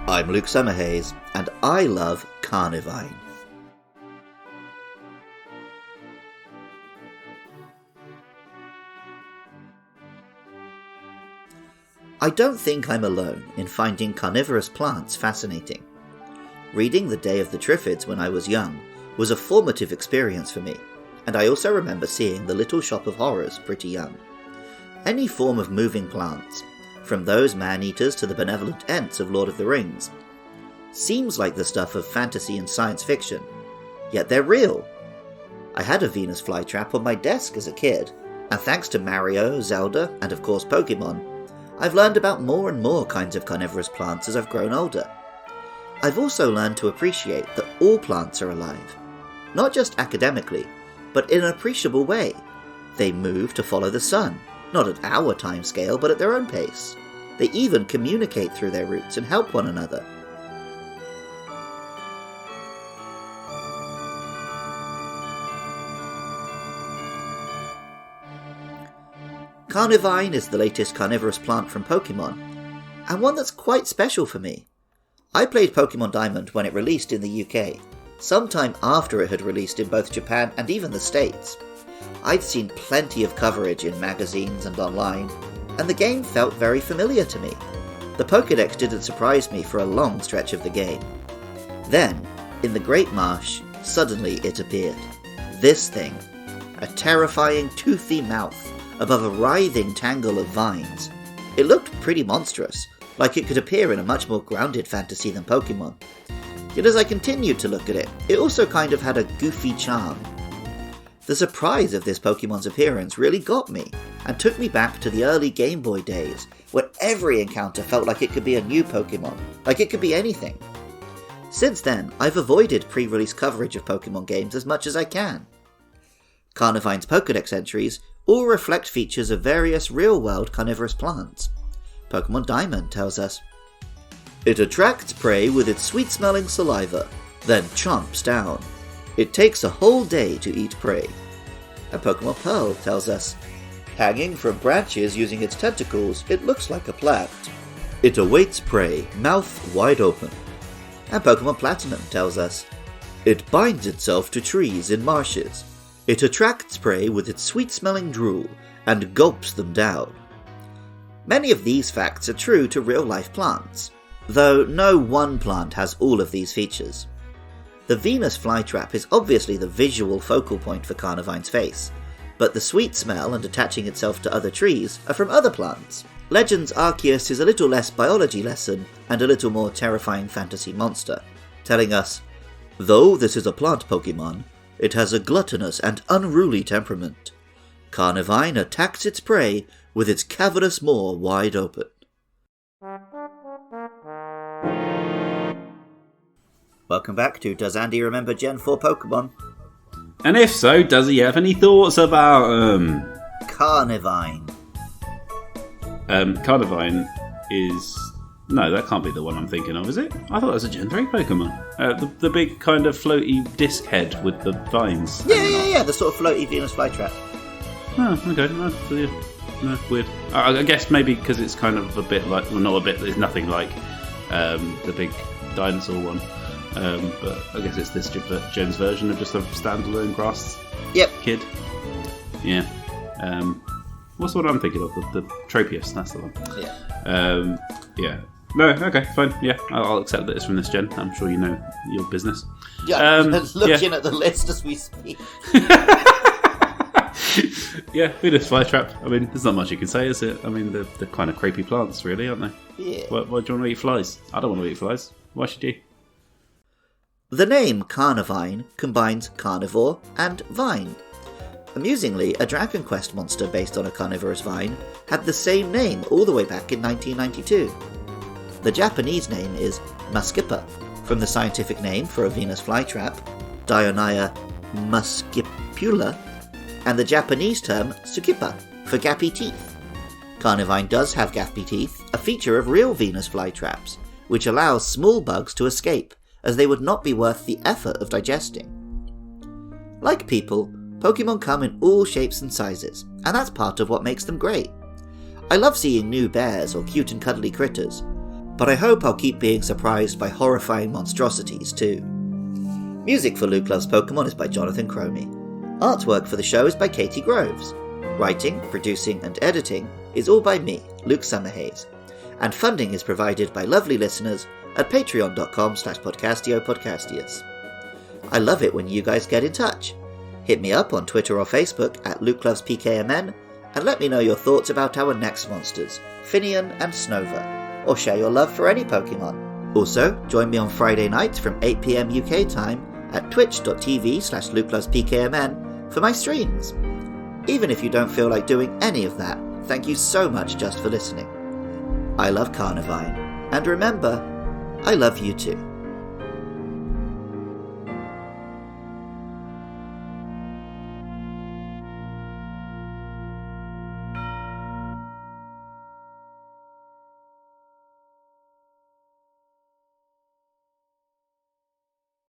I'm Luke Summerhays, and I love Carnivine. I don't think I'm alone in finding carnivorous plants fascinating. Reading The Day of the Triffids when I was young was a formative experience for me, and I also remember seeing The Little Shop of Horrors pretty young. Any form of moving plants, from those man-eaters to the benevolent Ents of Lord of the Rings, seems like the stuff of fantasy and science fiction, yet they're real. I had a Venus flytrap on my desk as a kid, and thanks to Mario, Zelda, and of course Pokémon, I've learned about more and more kinds of carnivorous plants as I've grown older. I've also learned to appreciate that all plants are alive, not just academically, but in an appreciable way. They move to follow the sun, not at our timescale, but at their own pace. They even communicate through their roots and help one another. Carnivine is the latest carnivorous plant from Pokémon, and one that's quite special for me. I played Pokémon Diamond when it released in the UK, sometime after it had released in both Japan and even the States. I'd seen plenty of coverage in magazines and online, and the game felt very familiar to me. The Pokédex didn't surprise me for a long stretch of the game. Then, in the Great Marsh, suddenly it appeared. This thing. A terrifying, toothy mouth above a writhing tangle of vines. It looked pretty monstrous, like it could appear in a much more grounded fantasy than Pokémon. Yet as I continued to look at it, it also kind of had a goofy charm. The surprise of this Pokémon's appearance really got me, and took me back to the early Game Boy days, where every encounter felt like it could be a new Pokémon, like it could be anything. Since then, I've avoided pre-release coverage of Pokémon games as much as I can. Carnivine's Pokédex entries all reflect features of various real-world carnivorous plants. Pokémon Diamond tells us, "It attracts prey with its sweet-smelling saliva, then chomps down. It takes a whole day to eat prey." And Pokémon Pearl tells us, "Hanging from branches using its tentacles, it looks like a plant. It awaits prey, mouth wide open." And Pokémon Platinum tells us, "It binds itself to trees in marshes. It attracts prey with its sweet-smelling drool, and gulps them down." Many of these facts are true to real-life plants, though no one plant has all of these features. The Venus flytrap is obviously the visual focal point for Carnivine's face, but the sweet smell and attaching itself to other trees are from other plants. Legends Arceus is a little less biology lesson and a little more terrifying fantasy monster, telling us, "Though this is a plant Pokemon, it has a gluttonous and unruly temperament. Carnivine attacks its prey with its cavernous maw wide open." Welcome back to Does Andy Remember Gen 4 Pokemon? And if so, does he have any thoughts about Carnivine. Carnivine is... No, that can't be the one I'm thinking of, is it? I thought it was a Gen 3 Pokemon. The big kind of floaty disc head with the vines. Yeah, the sort of floaty Venus flytrap. Oh, okay. No, weird. I guess maybe because it's kind of a bit like... Well, not a bit, there's nothing like the big dinosaur one. But I guess it's this gen's version of just a standalone grass kid. Yeah. What's the one I'm thinking of? The Tropius, that's the one. Yeah. Yeah. No, okay, fine. Yeah, I'll accept that it's from this gen. I'm sure you know your business. Yeah, I'm looking at the list as we speak. Yeah, Venus flytrap. I mean, there's not much you can say, is it? I mean, they're kind of creepy plants, really, aren't they? Yeah. Why do you want to eat flies? I don't want to eat flies. Why should you? The name Carnivine combines carnivore and vine. Amusingly, a Dragon Quest monster based on a carnivorous vine had the same name all the way back in 1992. The Japanese name is Muscipa, from the scientific name for a Venus flytrap, Dionaea muscipula, and the Japanese term Tsukipa, for gappy teeth. Carnivine does have gappy teeth, a feature of real Venus flytraps, which allows small bugs to escape, as they would not be worth the effort of digesting. Like people, Pokemon come in all shapes and sizes, and that's part of what makes them great. I love seeing new bears or cute and cuddly critters, but I hope I'll keep being surprised by horrifying monstrosities too. Music for Luke Loves Pokemon is by Jonathan Cromie. Artwork for the show is by Katie Groves. Writing, producing and editing is all by me, Luke Summerhays. And funding is provided by lovely listeners at patreon.com/podcastiopodcastius. I love it when you guys get in touch. Hit me up on Twitter or Facebook at LukeLovesPKMN and let me know your thoughts about our next monsters, Finian and Snova, or share your love for any Pokemon. Also, join me on Friday nights from 8 PM UK time at twitch.tv/LukeLovesPKMN for my streams. Even if you don't feel like doing any of that, thank you so much just for listening. I love Carnivine, and remember, I love you too.